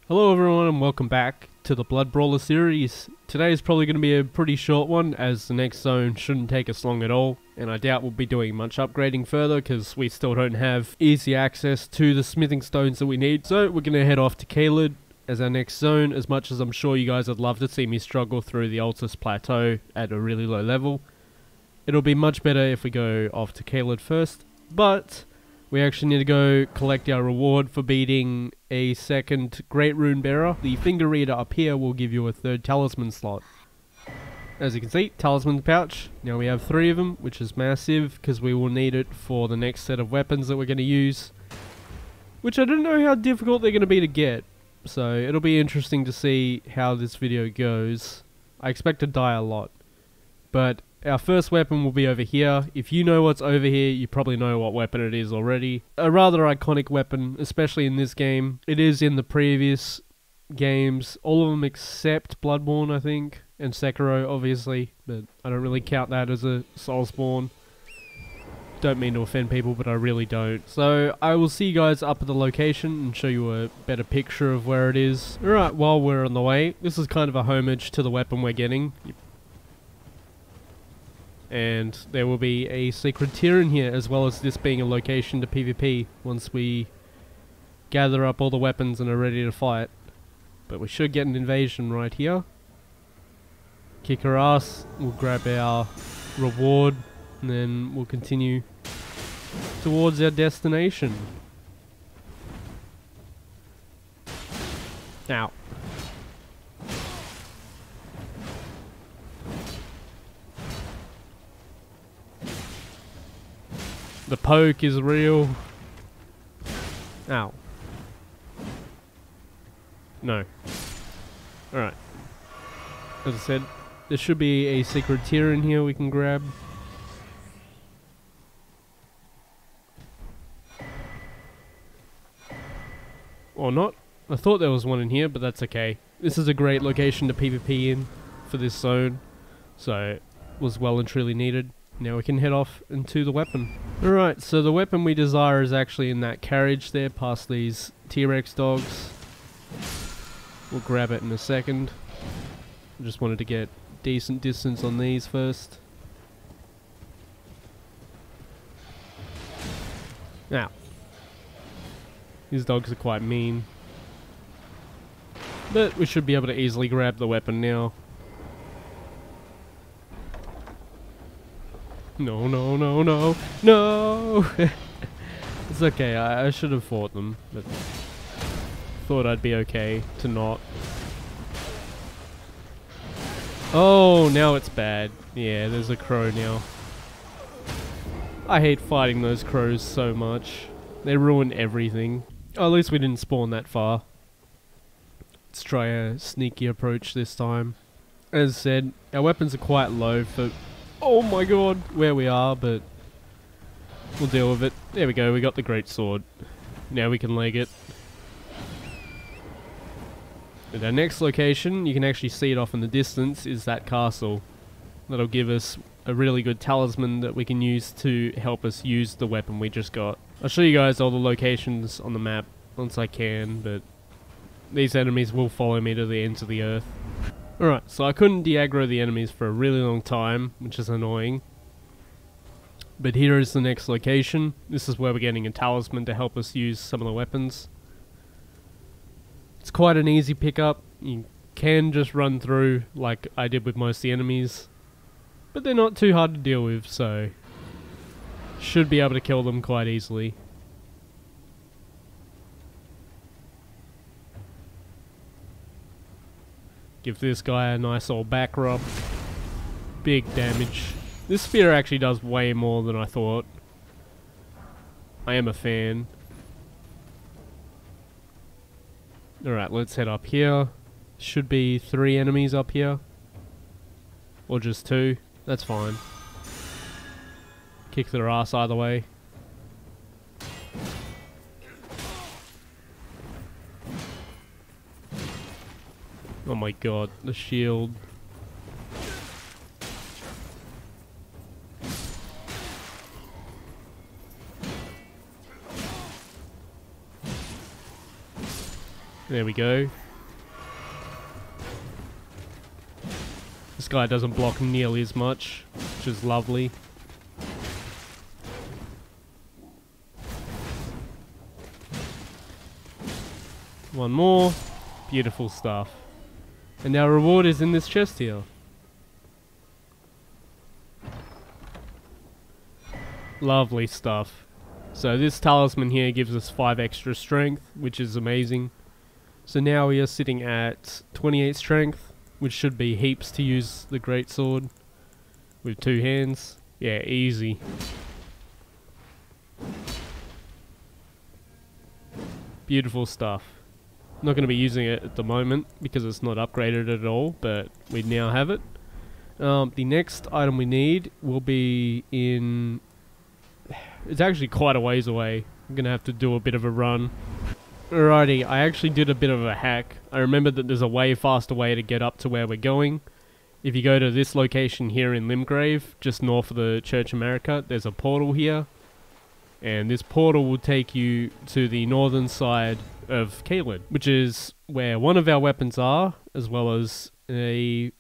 Hello everyone and welcome back to the Bloodbrawler series. Today is probably going to be a pretty short one as the next zone shouldn't take us long at all, and I doubt we'll be doing much upgrading further because we still don't have easy access to the smithing stones that we need. So we're going to head off to Caelid as our next zone, as much as I'm sure you guys would love to see me struggle through the Altus Plateau at a really low level. It'll be much better if we go off to Caelid first, but we actually need to go collect our reward for beating a second Great Rune Bearer. The finger reader up here will give you a third talisman slot. As you can see, talisman pouch. Now we have 3 of them, which is massive because we will need it for the next set of weapons that we're going to use, which I don't know how difficult they're going to be to get. So it'll be interesting to see how this video goes. I expect to die a lot, but our first weapon will be over here. If you know what's over here, you probably know what weapon it is already. A rather iconic weapon, especially in this game. It is in the previous games, all of them except Bloodborne, I think, and Sekiro, obviously, but I don't really count that as a Soulsborne. Don't mean to offend people, but I really don't. So I will see you guys up at the location and show you a better picture of where it is. Alright, while we're on the way, this is kind of a homage to the weapon we're getting. And there will be a secret tier in here, as well as this being a location to PvP once we gather up all the weapons and are ready to fight. But we should get an invasion right here. Kick her ass, we'll grab our reward, and then we'll continue towards our destination. Now, the poke is real. Ow. No. Alright. As I said, there should be a secret tier in here we can grab. Or not. I thought there was one in here, but that's okay. This is a great location to PvP in for this zone, so it was well and truly needed. Now we can head off into the weapon. Alright, so the weapon we desire is actually in that carriage there, past these T-Rex dogs. We'll grab it in a second. I just wanted to get decent distance on these first. Now, these dogs are quite mean, but we should be able to easily grab the weapon now. No, no, no, no, no! It's okay, I should have fought them, but thought I'd be okay to not. Oh, now it's bad. Yeah, there's a crow now. I hate fighting those crows so much. They ruin everything. Oh, at least we didn't spawn that far. Let's try a sneaky approach this time. As said, our weapons are quite low for... Oh my god, where we are, but we'll deal with it. There we go, we got the great sword. Now we can leg it. At our next location, you can actually see it off in the distance, is that castle. That'll give us a really good talisman that we can use to help us use the weapon we just got. I'll show you guys all the locations on the map once I can, but these enemies will follow me to the ends of the earth. Alright, so I couldn't de-aggro the enemies for a really long time, which is annoying. But here is the next location. This is where we're getting a talisman to help us use some of the weapons. It's quite an easy pickup. You can just run through like I did with most of the enemies, but they're not too hard to deal with, so should be able to kill them quite easily. Give this guy a nice old back rub. Big damage. This spear actually does way more than I thought. I am a fan. Alright, let's head up here. Should be 3 enemies up here. Or just 2. That's fine. Kick their ass either way. Oh my god, the shield. There we go. This guy doesn't block nearly as much, which is lovely. One more. Beautiful stuff. And our reward is in this chest here. Lovely stuff. So this talisman here gives us 5 extra strength, which is amazing. So now we are sitting at 28 strength, which should be heaps to use the greatsword with 2 hands. Yeah, easy. Beautiful stuff. Not going to be using it at the moment because it's not upgraded at all, but we now have it. The next item we need will be in... It's actually quite a ways away. I'm going to have to do a bit of a run. Alrighty, I actually did a bit of a hack. I remembered that there's a way faster way to get up to where we're going. If you go to this location here in Limgrave, just north of the Church of America, there's a portal here. And this portal will take you to the northern side of Caelid, which is where one of our weapons are, as well as a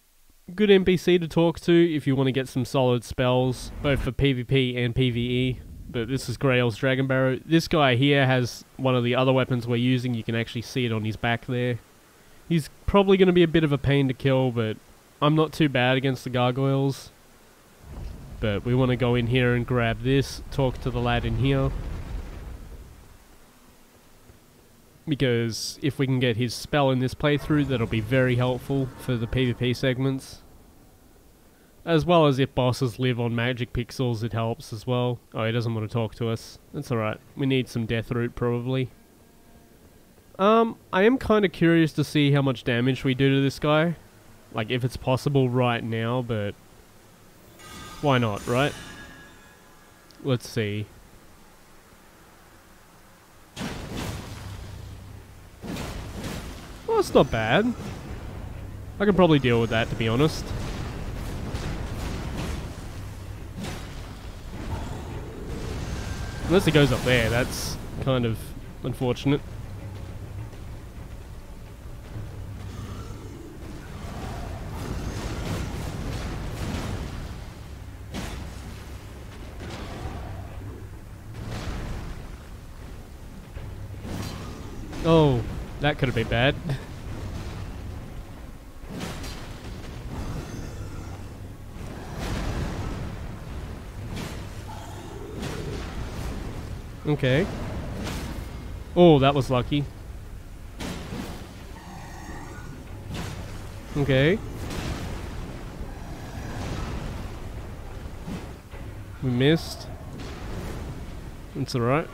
good NPC to talk to if you want to get some solid spells, both for PvP and PvE. But this is Grail's Dragon Barrow. This guy here has one of the other weapons we're using. You can actually see it on his back there. He's probably going to be a bit of a pain to kill, but I'm not too bad against the gargoyles. But we want to go in here and grab this, talk to the lad in here. Because if we can get his spell in this playthrough, that'll be very helpful for the PvP segments. As well as if bosses live on magic pixels, it helps as well. Oh, he doesn't want to talk to us. That's alright. We need some death root probably. I am kind of curious to see how much damage we do to this guy. Like if it's possible right now, but why not, right? Let's see. Well, it's not bad. I can probably deal with that, to be honest. Unless it goes up there, that's kind of unfortunate. Oh, that could have been bad. Okay. Oh, that was lucky. Okay. We missed. It's alright.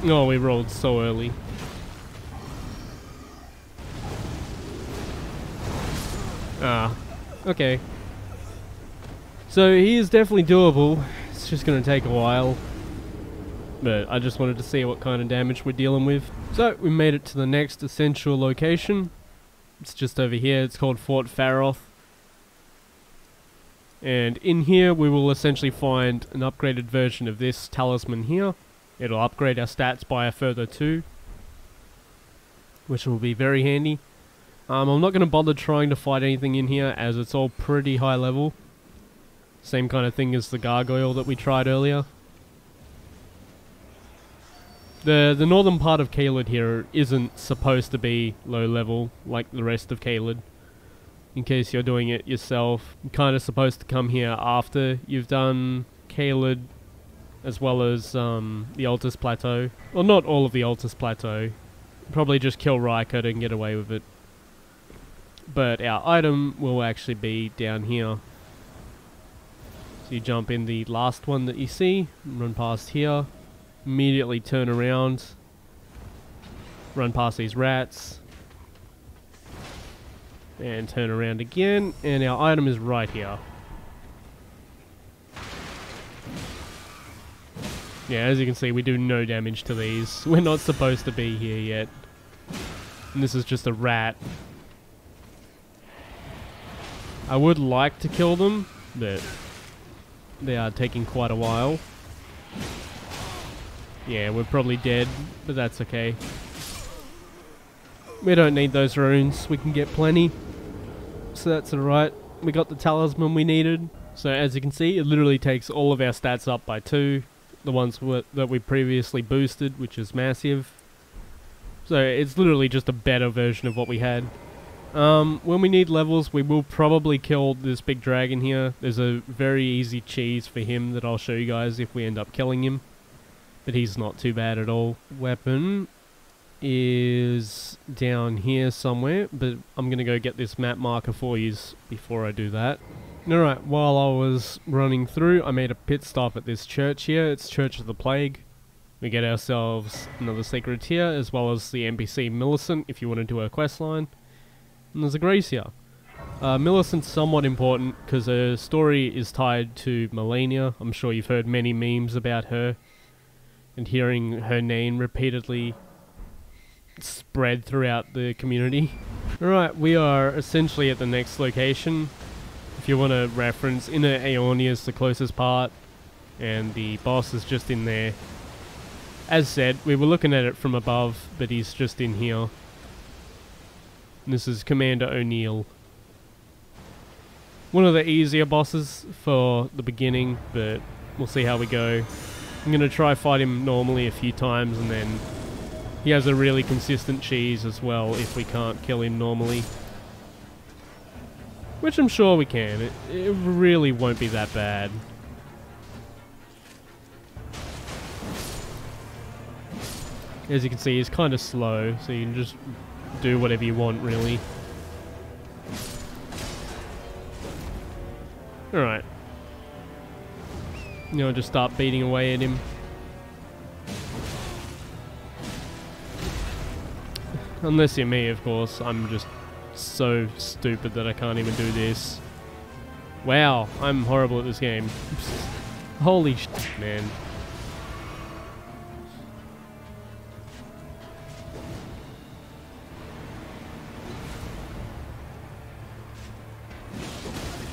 Oh, we rolled so early. Ah, okay. So he is definitely doable. It's just going to take a while. But I just wanted to see what kind of damage we're dealing with. So we made it to the next essential location. It's just over here. It's called Fort Faroth. And in here we will essentially find an upgraded version of this talisman here. It'll upgrade our stats by a further 2. Which will be very handy. I'm not going to bother trying to fight anything in here as it's all pretty high level. Same kind of thing as the gargoyle that we tried earlier. The northern part of Caelid here isn't supposed to be low level like the rest of Caelid. In case you're doing it yourself, you're kind of supposed to come here after you've done Caelid as well as the Altus Plateau. Well, not all of the Altus Plateau. Probably just kill Rykard and get away with it. But our item will actually be down here. So you jump in the last one that you see, run past here, immediately turn around, run past these rats, and turn around again, and our item is right here. Yeah, as you can see, we do no damage to these. We're not supposed to be here yet. And this is just a rat. I would like to kill them, but they are taking quite a while. Yeah, we're probably dead, but that's okay. We don't need those runes, we can get plenty. So that's alright. We got the talisman we needed. So as you can see, it literally takes all of our stats up by 2. The ones that we previously boosted, which is massive. So it's literally just a better version of what we had. When we need levels, we will probably kill this big dragon here. There's a very easy cheese for him that I'll show you guys if we end up killing him. But he's not too bad at all. Weapon is down here somewhere, but I'm going to go get this map marker for you before I do that. Alright, while I was running through, I made a pit stop at this church here. It's Church of the Plague. We get ourselves another secret here, as well as the NPC Millicent, if you want to do her questline. And there's a Grace here. Millicent's somewhat important, because her story is tied to Melania. I'm sure you've heard many memes about her. And hearing her name repeatedly spread throughout the community. Alright, we are essentially at the next location. If you want to reference, Inner Aeonia is the closest part, and the boss is just in there. As said, we were looking at it from above, but he's just in here. And this is Commander O'Neill. One of the easier bosses for the beginning, but we'll see how we go. I'm going to try fight him normally a few times, and then he has a really consistent cheese as well if we can't kill him normally. Which I'm sure we can. It really won't be that bad. As you can see, he's kind of slow, so you can just do whatever you want, really. Alright. You know, just start beating away at him. Unless you're me, of course. I'm just so stupid that I can't even do this. Wow, I'm horrible at this game. Holy shit, man.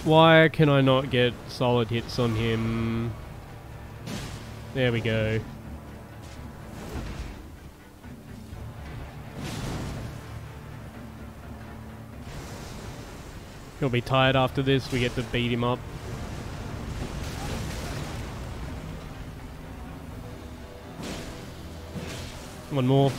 Why can I not get solid hits on him? There we go. He'll be tired after this, we get to beat him up. One more.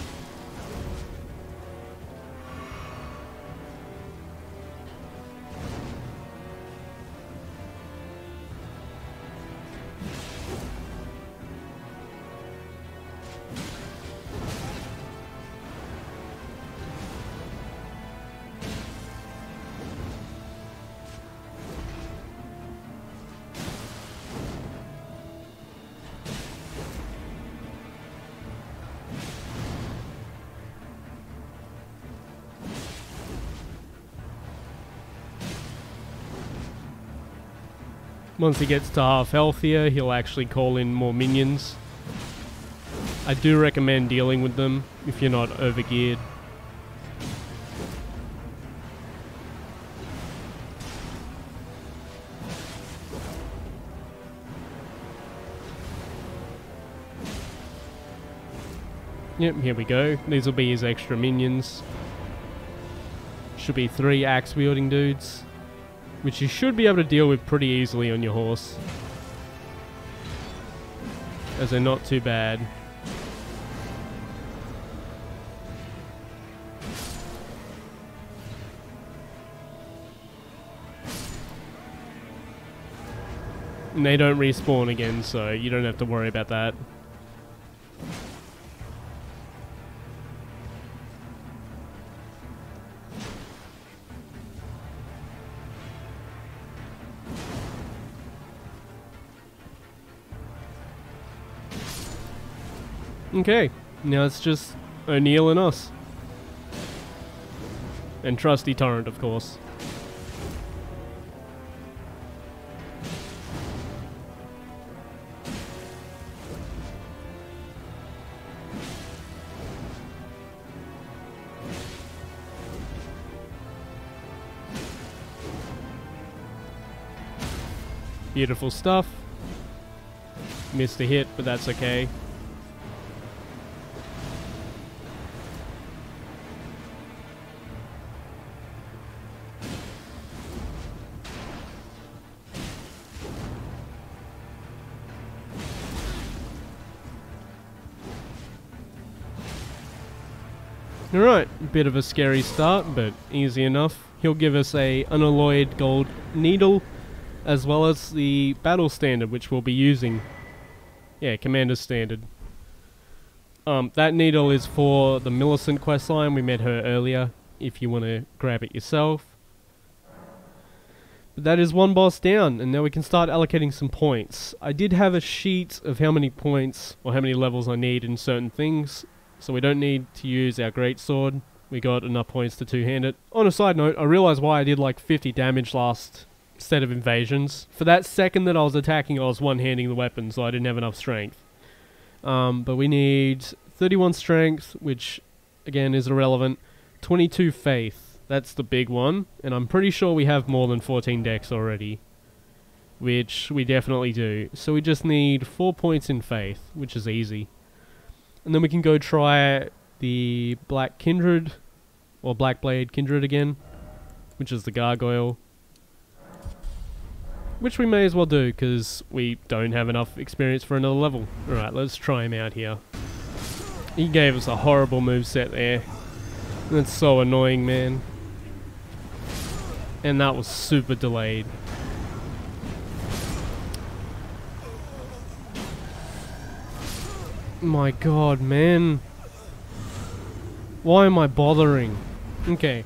Once he gets to half health here, he'll actually call in more minions. I do recommend dealing with them if you're not overgeared. Yep, here we go. These will be his extra minions. Should be 3 axe wielding dudes, which you should be able to deal with pretty easily on your horse, as they're not too bad. And they don't respawn again, so you don't have to worry about that. Okay, now it's just O'Neill and us. And Trusty Torrent, of course. Beautiful stuff. Missed a hit, but that's okay. Alright, bit of a scary start, but easy enough. He'll give us a unalloyed gold needle, as well as the battle standard, which we'll be using. Yeah, Commander's Standard. That needle is for the Millicent questline. We met her earlier, if you want to grab it yourself. But that is one boss down, and now we can start allocating some points. I did have a sheet of how many points, or how many levels I need in certain things, so we don't need to use our greatsword. We got enough points to two-hand it. On a side note, I realized why I did like 50 damage last set of invasions. For that second that I was attacking, I was one-handing the weapon, so I didn't have enough strength. But we need 31 strength, which again is irrelevant. 22 faith, that's the big one, and I'm pretty sure we have more than 14 dex already, which we definitely do. So we just need 4 points in faith, which is easy. And then we can go try the Black Kindred, or Black Blade Kindred again, which is the gargoyle. Which we may as well do, because we don't have enough experience for another level. Alright, let's try him out here. He gave us a horrible moveset there. That's so annoying, man. And that was super delayed. My god, man. Why am I bothering? Okay.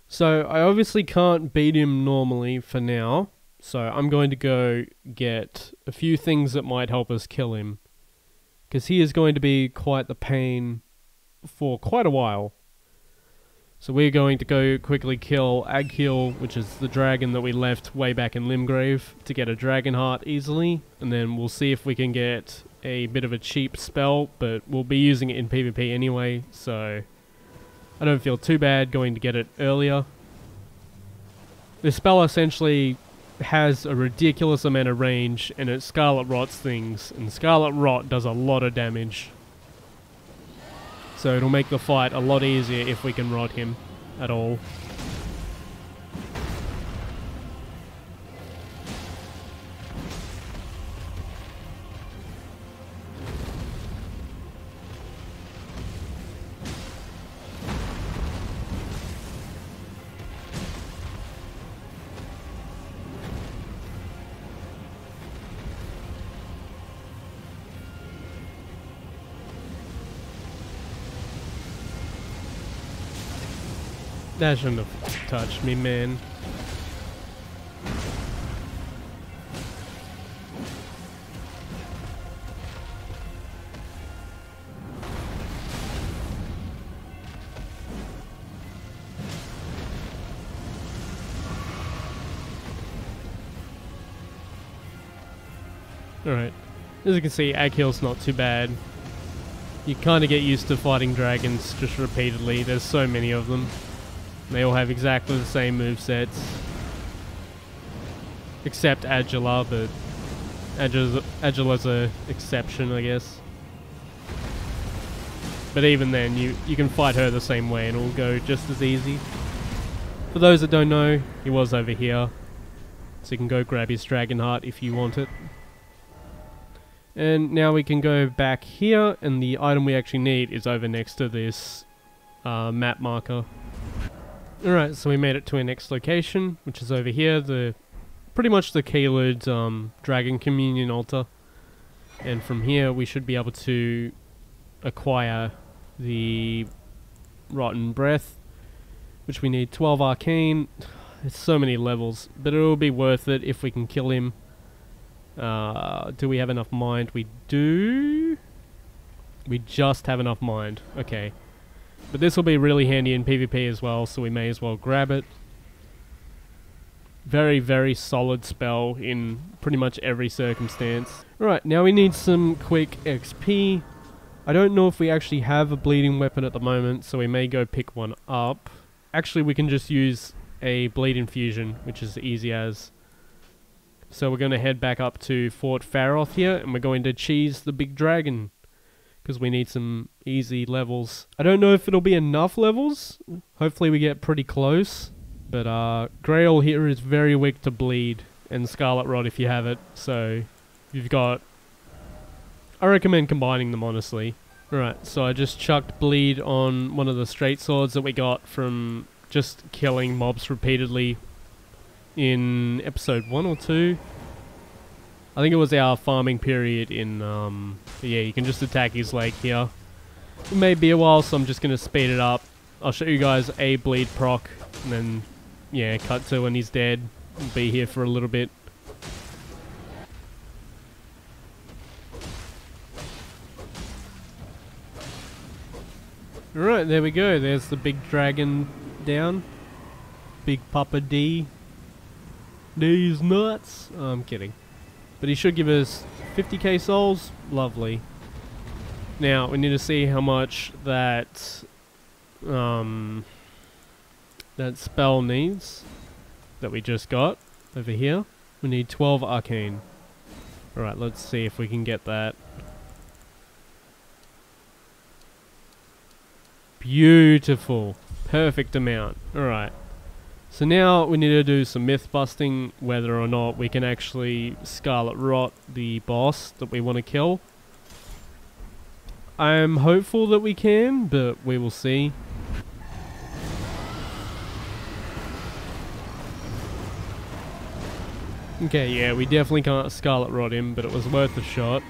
So, I obviously can't beat him normally for now. So, I'm going to go get a few things that might help us kill him. Because he is going to be quite the pain for quite a while. So we're going to go quickly kill Agkill, which is the dragon that we left way back in Limgrave, to get a dragon heart easily. And then we'll see if we can get a bit of a cheap spell, but we'll be using it in PvP anyway, so I don't feel too bad going to get it earlier. The spell essentially has a ridiculous amount of range, and it Scarlet Rots things, and Scarlet Rot does a lot of damage. So it'll make the fight a lot easier if we can rot him at all. That shouldn't have touched me, man. Alright. As you can see, Aghill's not too bad. You kind of get used to fighting dragons just repeatedly. There's so many of them. They all have exactly the same movesets. Except Agila, but Agila's an exception, I guess. But even then, you can fight her the same way and it'll go just as easy. For those that don't know, he was over here. So you can go grab his dragon heart if you want it. And now we can go back here, and the item we actually need is over next to this map marker. Alright, so we made it to our next location, which is over here, pretty much the Caelid Dragon Communion Altar. And from here we should be able to acquire the Rotten Breath, which we need 12 Arcane. There's so many levels, but it'll be worth it if we can kill him. Do we have enough mind? We do. We just have enough mind. Okay. But this will be really handy in PvP as well, so we may as well grab it. Very, very solid spell in pretty much every circumstance. Alright, now we need some quick XP. I don't know if we actually have a bleeding weapon at the moment, so we may go pick one up. Actually, we can just use a bleed infusion, which is easy as. So we're going to head back up to Fort Faroth here, and we're going to cheese the big dragon, because we need some easy levels. I don't know if it'll be enough levels. Hopefully we get pretty close. But Grail here is very weak to bleed, and Scarlet Rot if you have it. So you've got... I recommend combining them, honestly. Alright, so I just chucked bleed on one of the straight swords that we got from just killing mobs repeatedly in episode 1 or 2. I think it was our farming period in, yeah, you can just attack his leg here. It may be a while, so I'm just going to speed it up. I'll show you guys a bleed proc, and then, yeah, cut to when he's dead. We'll be here for a little bit. Alright, there we go. There's the big dragon down. Big Papa D. D's nuts. Oh, I'm kidding. But he should give us 50k souls. Lovely. Now, we need to see how much that that spell needs. That we just got over here. We need 12 arcane. Alright, let's see if we can get that. Beautiful. Perfect amount. Alright. So now we need to do some myth busting, whether or not we can actually Scarlet Rot the boss that we want to kill. I'm hopeful that we can, but we will see. Okay, yeah, we definitely can't Scarlet Rot him, but it was worth a shot.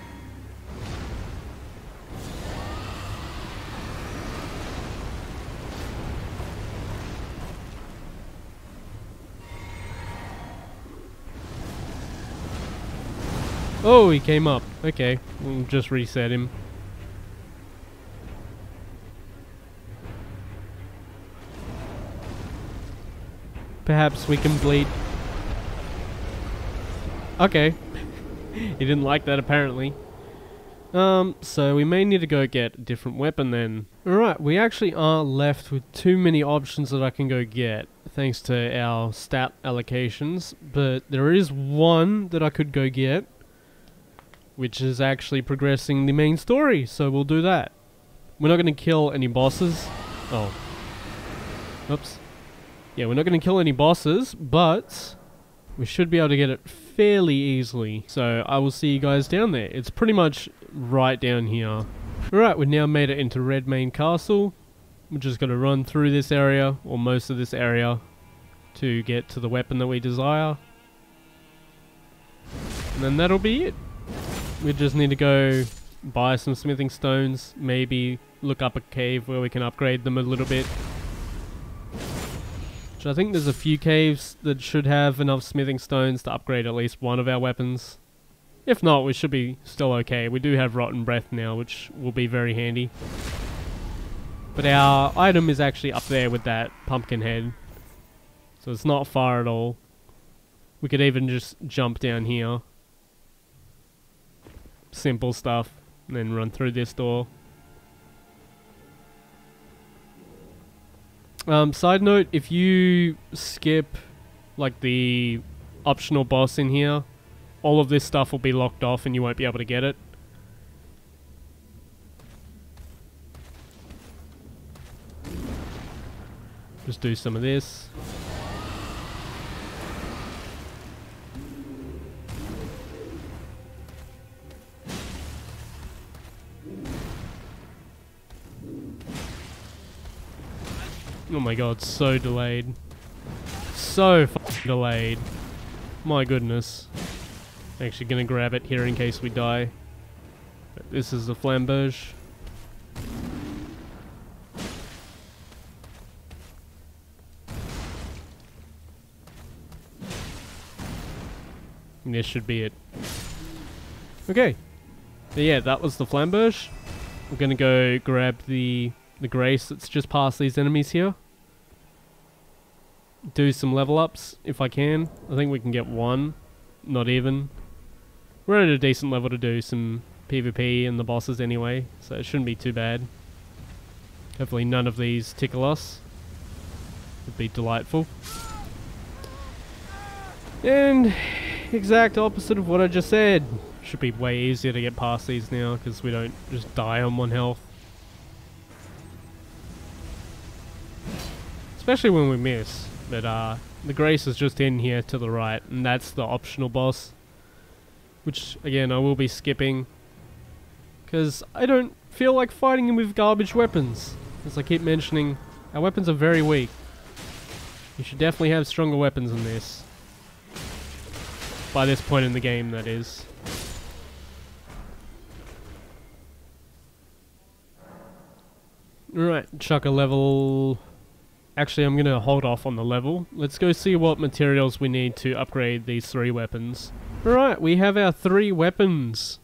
Oh, he came up. Okay, we'll just reset him. Perhaps we can bleed. Okay. He didn't like that apparently. So we may need to go get a different weapon then. Alright, we actually are left with too many options that I can go get, thanks to our stat allocations, but there is one that I could go get, which is actually progressing the main story, so we'll do that. We're not going to kill any bosses. Oh. Oops. Yeah, we're not going to kill any bosses, but we should be able to get it fairly easily. So I will see you guys down there. It's pretty much right down here. Alright, we've now made it into Redmane Castle. We're just going to run through this area, or most of this area, to get to the weapon that we desire. And then that'll be it. We just need to go buy some smithing stones, maybe look up a cave where we can upgrade them a little bit. Which I think there's a few caves that should have enough smithing stones to upgrade at least one of our weapons. If not, we should be still okay. We do have Rotten Breath now, which will be very handy. But our item is actually up there with that pumpkin head. So it's not far at all. We could even just jump down here. Simple stuff, and then run through this door. Side note, if you skip like the optional boss in here, all of this stuff will be locked off and you won't be able to get it. Just do some of this. Oh my god, so delayed. So fucking delayed. My goodness. Actually gonna grab it here in case we die. This is the flamberge. And this should be it. Okay. So yeah, that was the flamberge. We're gonna go grab the grace that's just past these enemies here. Do some level ups if I can. I think we can get one. Not even. We're at a decent level to do some PvP and the bosses anyway, so it shouldn't be too bad. Hopefully none of these tickle us. Would be delightful. And exact opposite of what I just said. Should be way easier to get past these now because we don't just die on 1 health. Especially when we miss. But the Grace is just in here to the right, and that's the optional boss. Which, again, I will be skipping. Because I don't feel like fighting him with garbage weapons. As I keep mentioning, our weapons are very weak. You should definitely have stronger weapons than this. By this point in the game, that is. Right, chuck a level... Actually, I'm going to hold off on the level. Let's go see what materials we need to upgrade these 3 weapons. Alright, we have our 3 weapons.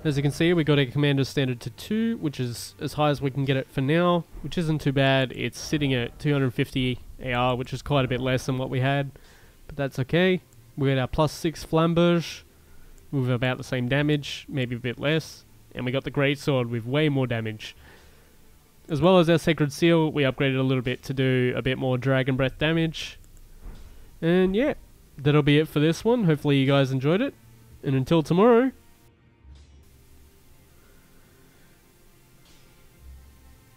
As you can see, we got a Commander's Standard to 2, which is as high as we can get it for now, which isn't too bad. It's sitting at 250 AR, which is quite a bit less than what we had, but that's okay. We got our +6 Flamberge, with about the same damage, maybe a bit less, and we got the Greatsword with way more damage. As well as our Sacred Seal, we upgraded a little bit to do a bit more Dragon Breath damage. And yeah, that'll be it for this one. Hopefully you guys enjoyed it, and until tomorrow,